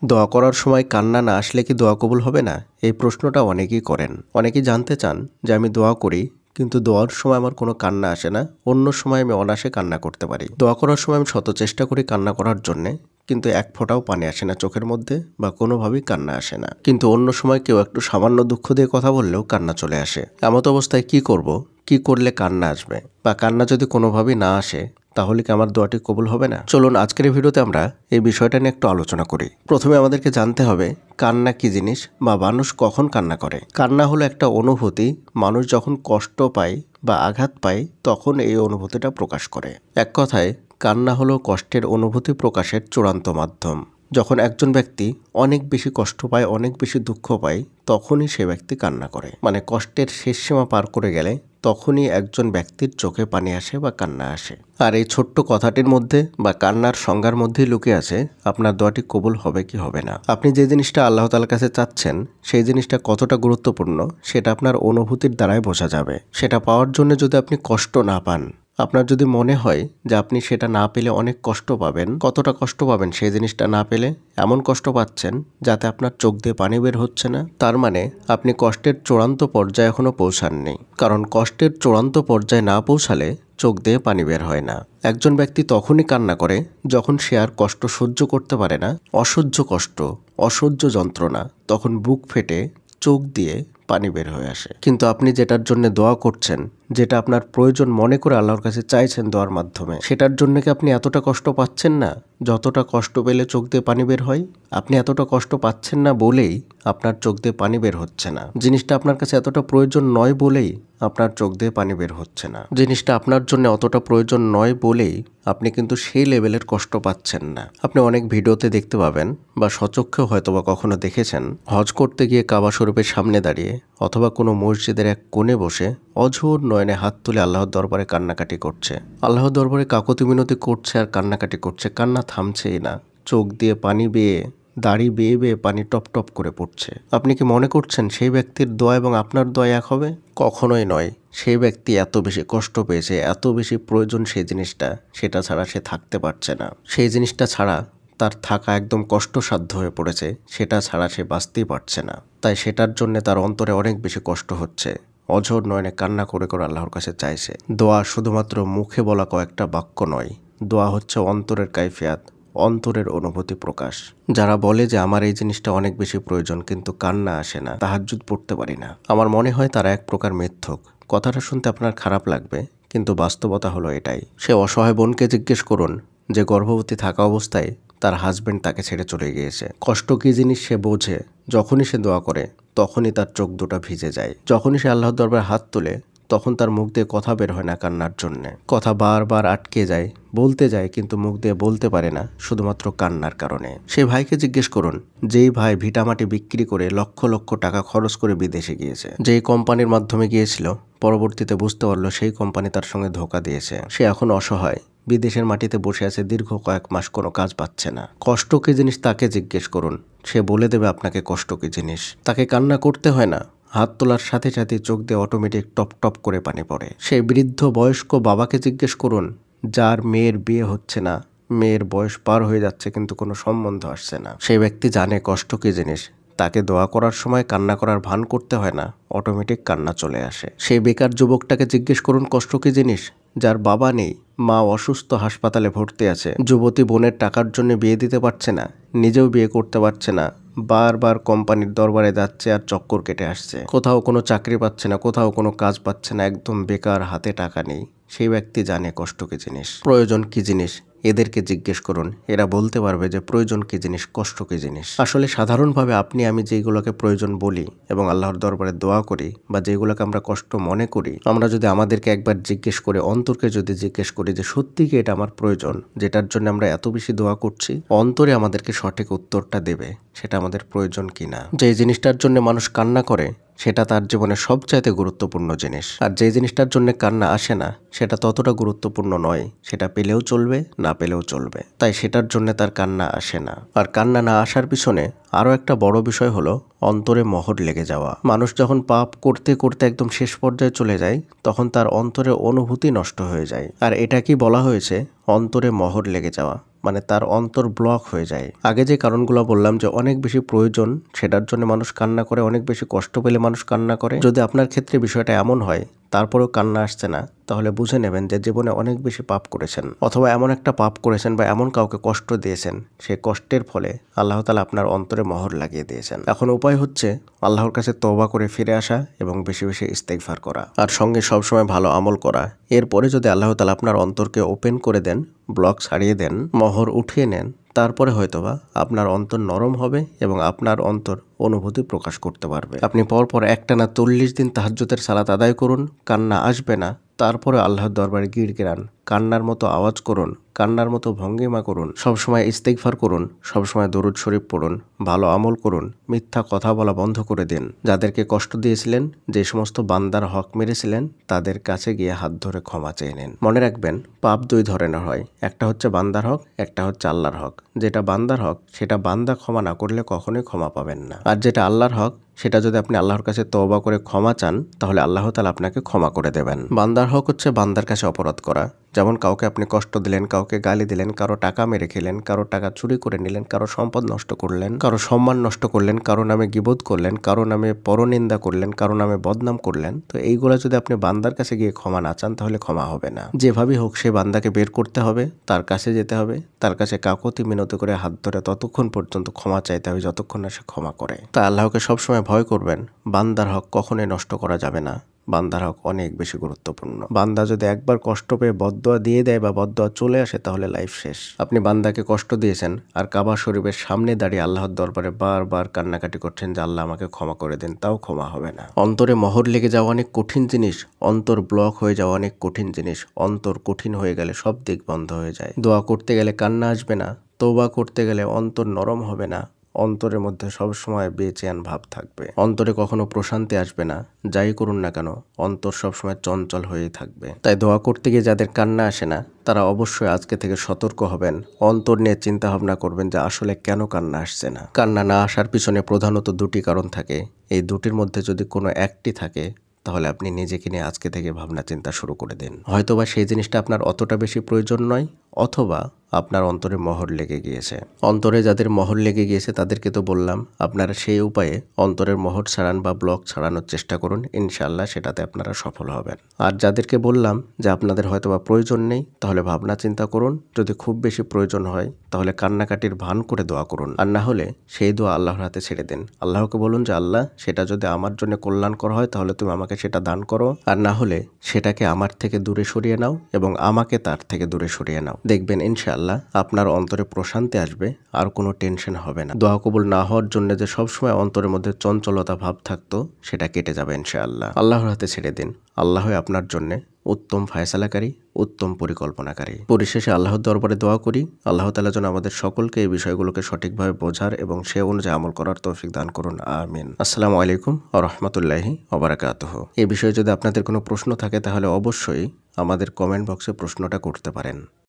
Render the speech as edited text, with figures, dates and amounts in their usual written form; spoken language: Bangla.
দোয়া করার সময় কান্না না আসলে কি দোয়া কবুল হবে না? এই প্রশ্নটা অনেকেই করেন। অনেকেই জানতে চান যে আমি দোয়া করি কিন্তু দোয়ার সময় আমার কোনো কান্না আসে না, অন্য সময় আমি অনায়াসে কান্না করতে পারি। দোয়া করার সময় আমি শত চেষ্টা করি কান্না করার জন্যে, কিন্তু এক ফোঁটাও পানি আসে না চোখের মধ্যে বা কোনোভাবেই কান্না আসে না। কিন্তু অন্য সময় কেউ একটু সামান্য দুঃখ দিয়ে কথা বললেও কান্না চলে আসে। এমত অবস্থায় কি করব? কি করলে কান্না আসবে? বা কান্না যদি কোনোভাবেই না আসে তাহলে কি আমার দোয়াটি কবুল হবে না? চলুন আজকের এই ভিডিওতে আমরা এই বিষয়টা নিয়ে একটু আলোচনা করি। প্রথমে আমাদেরকে জানতে হবে কান্না কি জিনিস বা মানুষ কখন কান্না করে। কান্না হলো একটা অনুভূতি, মানুষ যখন কষ্ট পায় বা আঘাত পায় তখন এই অনুভূতিটা প্রকাশ করে। এক কথায় কান্না হলো কষ্টের অনুভূতি প্রকাশের চূড়ান্ত মাধ্যম। যখন একজন ব্যক্তি অনেক বেশি কষ্ট পায়, অনেক বেশি দুঃখ পায়, তখনই সে ব্যক্তি কান্না করে। মানে কষ্টের শেষ সীমা পার করে গেলে তখনই একজন ব্যক্তির চোখে পানি আসে বা কান্না আসে। আর এই ছোট্ট কথাটির মধ্যে বা কান্নার সংজ্ঞার মধ্যেই লুকিয়ে আছে আপনার দোয়াটি কবুল হবে কি হবে না। আপনি যে জিনিসটা আল্লাহ তাআলার কাছে চাচ্ছেন সেই জিনিসটা কতটা গুরুত্বপূর্ণ সেটা আপনার অনুভূতির দ্বারাই বোঝা যাবে। সেটা পাওয়ার জন্য যদি আপনি কষ্ট না পান, আপনার যদি মনে হয় যে আপনি সেটা না পেলে অনেক কষ্ট পাবেন, কতটা কষ্ট পাবেন সেই জিনিসটা না পেলে? এমন কষ্ট পাচ্ছেন যাতে আপনার চোখ দিয়ে পানি বের হচ্ছে না, তার মানে আপনি কষ্টের চূড়ান্ত পর্যায়ে এখনো পৌঁছাননি। কারণ কষ্টের চূড়ান্ত পর্যায়ে না পৌঁছালে চোখ দিয়ে পানি বের হয় না। একজন ব্যক্তি তখনই কান্না করে যখন সে আর কষ্ট সহ্য করতে পারে না, অসহ্য কষ্ট, অসহ্য যন্ত্রণা, তখন বুক ফেটে চোখ দিয়ে পানি বের হয়ে আসে। কিন্তু আপনি যেটার জন্য দোয়া করছেন, যেটা আপনার প্রয়োজন মনে করে আল্লাহর কাছে চাইছেন দোয়ার মাধ্যমে, সেটার জন্য কি আপনি এতটা কষ্ট পাচ্ছেন না যতটা কষ্ট পেলে চোখ দিয়ে পানি বের হয়? আপনি এতটা কষ্ট পাচ্ছেন না বলেই আপনার চোখ দিয়ে পানি বের হচ্ছে না। জিনিসটা আপনার কাছে এতটা প্রয়োজন নয় বলেই আপনার চোখ দিয়ে পানি বের হচ্ছে না। জিনিসটা আপনার জন্য অতটা প্রয়োজন নয় বলেই আপনি কিন্তু সেই লেভেলের কষ্ট পাচ্ছেন না। আপনি অনেক ভিডিওতে দেখতে পাবেন বা স্বচক্ষেও হয়তো বা কখনো দেখেছেন, হজ করতে গিয়ে কাবা শরীফের সামনে দাঁড়িয়ে অথবা কোনো মসজিদের এক কোণে বসে অঝোর নয়নে হাত তুলে আল্লাহর দরবারে কান্নাকাটি করছে, আল্লাহর দরবারে কাকুতি মিনতি করছে আর কান্নাকাটি করছে, কান্না থামছেই না। চোখ দিয়ে পানি বেয়ে, দাড়ি বেয়ে বেয়ে পানি টপ টপ করে পড়ছে। আপনি কি মনে করছেন সেই ব্যক্তির দোয়া এবং আপনার দোয়া এক হবে? কখনোই নয়। সেই ব্যক্তি এত বেশি কষ্ট পেয়েছে, এত বেশি প্রয়োজন সেই জিনিসটা, সেটা ছাড়া সে থাকতে পারছে না। সেই জিনিসটা ছাড়া তার থাকা একদম কষ্টসাধ্য হয়ে পড়েছে, সেটা ছাড়া সে বাঁচতেই পারছে না। তাই সেটার জন্য তার অন্তরে অনেক বেশি কষ্ট হচ্ছে, অঝোর নয়নে কান্না করে করে আল্লাহর কাছে চাইছে। দোয়া শুধুমাত্র মুখে বলা কয়েকটা বাক্য নয়, দোয়া হচ্ছে অন্তরের কাইফিয়াত, অন্তরের অনুভূতি প্রকাশ। যারা বলে যে আমার এই জিনিসটা অনেক বেশি প্রয়োজন কিন্তু কান্না আসে না, তাহাজ্জুদ পড়তে পারি না, আমার মনে হয় তারা এক প্রকার মিথ্যুক। কথাটা শুনতে আপনার খারাপ লাগবে, কিন্তু বাস্তবতা হলো এটাই। সে অসহায় বোনকে জিজ্ঞেস করুন যে গর্ভবতী থাকা অবস্থায় তার হাজবেন্ড তাকে ছেড়ে চলে গিয়েছে। কষ্ট কী জিনিস সে বোঝে। যখনই সে দোয়া করে তখনই তার চোখ দুটো ভিজে যায়। যখনই সে আল্লাহর দরবারে হাত তোলে তখন তার মুখ দিয়ে কথা বের হয় না কান্নার জন্যে। কথা বারবার আটকে যায়, বলতে যায় কিন্তু মুখ দিয়ে বলতে পারে না, শুধুমাত্র কান্নার কারণে। সেই ভাইকে জিজ্ঞেস করুন, যেই ভাই ভিটামাটি বিক্রি করে লক্ষ লক্ষ টাকা খরচ করে বিদেশে গিয়েছে, যেই কোম্পানির মাধ্যমে গিয়েছিল, পরবর্তীতে বুঝতে পারলো সেই কোম্পানি তার সঙ্গে ধোঁকা দিয়েছে। সে এখন অসহায়, বিদেশের মাটিতে বসে আছে, দীর্ঘ কয়েক মাস কোনো কাজ পাচ্ছে না। কষ্ট কী জিনিস তাকে জিজ্ঞেস করুন, সে বলে দেবে আপনাকে কষ্ট কী জিনিস। তাকে কান্না করতে হয় না, হাত তোলার সাথে সাথে চোখ দিয়ে অটোমেটিক টপ টপ করে পানি পড়ে। সেই বৃদ্ধ বয়স্ক বাবাকে জিজ্ঞেস করুন, যার মেয়ের বিয়ে হচ্ছে না, মেয়ের বয়স পার হয়ে যাচ্ছে কিন্তু কোনো সম্বন্ধ আসছে না। সেই ব্যক্তি জানে কষ্ট কী জিনিস, তাকে দোয়া করার সময় কান্না করার ভান করতে হয় না, অটোমেটিক কান্না চলে আসে। সেই বেকার যুবকটাকে জিজ্ঞেস করুন কষ্ট কী জিনিস, যার বাবা নেই, মা অসুস্থ, হাসপাতালে ভর্তি আছে, যুবতী বোনের টাকার জন্য বিয়ে দিতে পারছে না, নিজেও বিয়ে করতে পারছে না, বারবার কোম্পানির দরবারে যাচ্ছে আর চক্কর কেটে আসছে, কোথাও কোনো চাকরি পাচ্ছে না, কোথাও কোনো কাজ পাচ্ছে না, একদম বেকার, হাতে টাকা নেই। সেই ব্যক্তি জানে কষ্ট কী জিনিস, প্রয়োজন কী জিনিস। এদেরকে জিজ্ঞেস করুন, এরা বলতে পারবে যে প্রয়োজন কী জিনিস, কষ্ট কী জিনিস। আসলে সাধারণভাবে আপনি আমি যেগুলোকে প্রয়োজন বলি এবং আল্লাহর দরবারে দোয়া করি বা যেগুলোকে আমরা কষ্ট মনে করি, আমরা যদি আমাদেরকে একবার জিজ্ঞেস করে, অন্তরকে যদি জিজ্ঞেস করি যে সত্যি কি এটা আমার প্রয়োজন, যেটার জন্য আমরা এত বেশি দোয়া করছি, অন্তরে আমাদেরকে সঠিক উত্তরটা দেবে সেটা আমাদের প্রয়োজন কিনা। যে জিনিসটার জন্য মানুষ কান্না করে সেটা তার জীবনে সবচাইতে গুরুত্বপূর্ণ জিনিস, আর যে জিনিসটার জন্য কান্না আসে না সেটা ততটা গুরুত্বপূর্ণ নয়, সেটা পেলেও চলবে, না পেলেও চলবে, তাই সেটার জন্য তার কান্না আসে না। আর কান্না না আসার পিছনে আরও একটা বড় বিষয় হলো অন্তরে মোহর লেগে যাওয়া। মানুষ যখন পাপ করতে করতে একদম শেষ পর্যায়ে চলে যায় তখন তার অন্তরে অনুভূতি নষ্ট হয়ে যায়, আর এটা কি বলা হয়েছে অন্তরে মোহর লেগে যাওয়া। মানে তার অন্তর ব্লক হয়ে যায়। আগে যে কারণগুলো বললাম যে অনেক বেশি প্রয়োজন সেটার জন্য মানুষ কান্না করে, অনেক বেশি কষ্ট পেলে মানুষ কান্না করে। যদি আপনার ক্ষেত্রে বিষয়টা এমন হয় তারপরেও কান্না আসছে না, তাহলে বুঝে নেবেন যে জীবনে অনেক বেশি পাপ করেছেন, অথবা এমন একটা পাপ করেছেন বা এমন কাউকে কষ্ট দিয়েছেন, সেই কষ্টের ফলে আল্লাহ তাআলা আপনার অন্তরে মোহর লাগিয়ে দিয়েছেন। এখন উপায় হচ্ছে আল্লাহর কাছে তওবা করে ফিরে আসা এবং বেশি বেশি ইস্তেগফার করা, আর সঙ্গে সবসময় ভালো আমল করা। এরপরে যদি আল্লাহ তাআলা আপনার অন্তরকে ওপেন করে দেন, ব্লক ছাড়িয়ে দেন, মোহর উঠিয়ে নেন, তারপরে হয়তোবা আপনার অন্তর নরম হবে এবং আপনার অন্তর অনুভূতি প্রকাশ করতে পারবে। আপনি পরপর একটানা 40 দিন তাহাজ্জুদের সালাত আদায় করুন, কান্না আসবে না, তারপরে আল্লাহর দরবারে গিড়গিড়ান, কান্নার মতো আওয়াজ করুন, কান্নার মতো ভঙ্গিমা করুন, সবসময় ইস্তেগফার করুন, সবসময় দরুদ শরীফ পড়ুন, ভালো আমল করুন, মিথ্যা কথা বলা বন্ধ করে দিন। যাদেরকে কষ্ট দিয়েছিলেন, যে সমস্ত বান্দার হক মেরেছিলেন, তাদের কাছে গিয়ে হাত ধরে ক্ষমা চেয়ে নিন। মনে রাখবেন, পাপ দুই ধরনের হয়, একটা হচ্ছে বান্দার হক, একটা হচ্ছে আল্লাহর হক। যেটা বান্দার হক সেটা বান্দা ক্ষমা না করলে কখনোই ক্ষমা পাবেন না, আর যেটা আল্লাহর হক সেটা যদি আপনি আল্লাহর কাছে তওবা করে ক্ষমা চান, তাহলে আল্লাহ তাআলা আপনাকে ক্ষমা করে দেবেন। বান্দার হক হচ্ছে বান্দার কাছে অপরাধ করা, যেমন কাউকে আপনি কষ্ট দিলেন, কাউকে গালি দিলেন, কারো টাকা মেরে খেলেন, কারো টাকা চুরি করে নিলেন, কারো সম্পদ নষ্ট করলেন, কারো সম্মান নষ্ট করলেন, কারো নামে গীবত করলেন, কারো নামে পরনিন্দা করলেন, কারো নামে বদনাম করলেন। তো এইগুলো যদি আপনি বান্দার কাছে গিয়ে ক্ষমা না চান, তাহলে ক্ষমা হবে না। যেভাবেই হোক সে বান্দাকে বের করতে হবে, তার কাছে যেতে হবে, তার কাছে কাকুতি মিনতি করে হাত ধরে ততক্ষণ পর্যন্ত ক্ষমা চাইতে হবে যতক্ষণ না সে ক্ষমা করে। তা আল্লাহকে সবসময় ভয় করবেন, বান্দার হক কখনোই নষ্ট করা যাবে না। বান্দার হক অনেক বেশি গুরুত্বপূর্ণ। বান্দা যদি একবার কষ্ট পেয়ে বদদোয়া দিয়ে দেয় বা বদদোয়া চলে আসে, তাহলে লাইফ শেষ। আপনি বান্দাকে কষ্ট দিয়েছেন আর কাবা শরীফের সামনে দাঁড়িয়ে আল্লাহর দরবারে বারবার কান্নাকাটি করছেন যে আল্লাহ আমাকে ক্ষমা করে দিন, তাও ক্ষমা হবে না। অন্তরে মোহর লেগে যাওয়া অনেক কঠিন জিনিস, অন্তর ব্লক হয়ে যাওয়া অনেক কঠিন জিনিস। অন্তর কঠিন হয়ে গেলে সব দিক বন্ধ হয়ে যায়। দোয়া করতে গেলে কান্না আসবে না, তওবা করতে গেলে অন্তর নরম হবে না, অন্তরের মধ্যে সবসময় বেচেন ভাব থাকবে, অন্তরে কখনো প্রশান্তি আসবে না। যাই করুন না কেন, অন্তর সবসময় চঞ্চল হয়েই থাকবে। তাই দোয়া করতে গিয়ে যাদের কান্না আসে না, তারা অবশ্যই আজকে থেকে সতর্ক হবেন, অন্তর নিয়ে চিন্তা ভাবনা করবেন যে আসলে কেন কান্না আসছে না। কান্না না আসার পিছনে প্রধানত দুটি কারণ থাকে। এই দুটির মধ্যে যদি কোনো একটি থাকে, তাহলে আপনি নিজেকে নিয়ে আজকে থেকে ভাবনা চিন্তা শুরু করে দিন। হয়তোবা সেই জিনিসটা আপনার অতটা বেশি প্রয়োজন নয়, অথবা আপনার অন্তরে মোহর লেগে গিয়েছে। অন্তরে যাদের মোহর লেগে গিয়েছে তাদেরকে তো বললাম, আপনারা সেই উপায়ে অন্তরের মোহর ছাড়ান বা ব্লক ছাড়ানোর চেষ্টা করুন, ইনশাআল্লাহ সেটাতে আপনারা সফল হবেন। আর যাদেরকে বললাম যে আপনাদের হয়তোবা প্রয়োজন নেই, তাহলে ভাবনা চিন্তা করুন, যদি খুব বেশি প্রয়োজন হয় তাহলে কান্নাকাটির ভান করে দোয়া করুন, আর না হলে সেই দোয়া আল্লাহর হাতে ছেড়ে দিন। আল্লাহকে বলুন যে আল্লাহ, সেটা যদি আমার জন্য কল্যাণকর হয় তাহলে তুমি আমাকে সেটা দান করো, আর না হলে সেটাকে আমার থেকে দূরে সরিয়ে নাও এবং আমাকে তার থেকে দূরে সরিয়ে নাও। দেখবেন ইনশাআল্লাহ আপনার অন্তরে প্রশান্তি আসবে, আর কোনো টেনশন হবে না। দোয়া কবুল না হওয়ার জন্য যে সবসময় অন্তরের মধ্যে চঞ্চলতা ভাব থাকতো, সেটা কেটে যাবে ইনশাআল্লাহ। আল্লাহর হাতে ছেড়ে দিন, আল্লাহই আপনার জন্য উত্তম ফায়সালাকারী, উত্তম পরিকল্পনাকারী। পরিশেষে আল্লাহর দরবারে দোয়া করি, আল্লাহ তাআলা যেন আমাদের সকলকে এই বিষয়গুলোকে সঠিকভাবে বোঝার এবং সে অনুযায়ী আমল করার তৌফিক দান করুন, আমিন। আসসালামু আলাইকুম ওয়া রাহমাতুল্লাহি ওয়া বারাকাতুহু। এই বিষয়ে যদি আপনাদের কোনো প্রশ্ন থাকে তাহলে অবশ্যই আমাদের কমেন্ট বক্সে প্রশ্নটা করতে পারেন।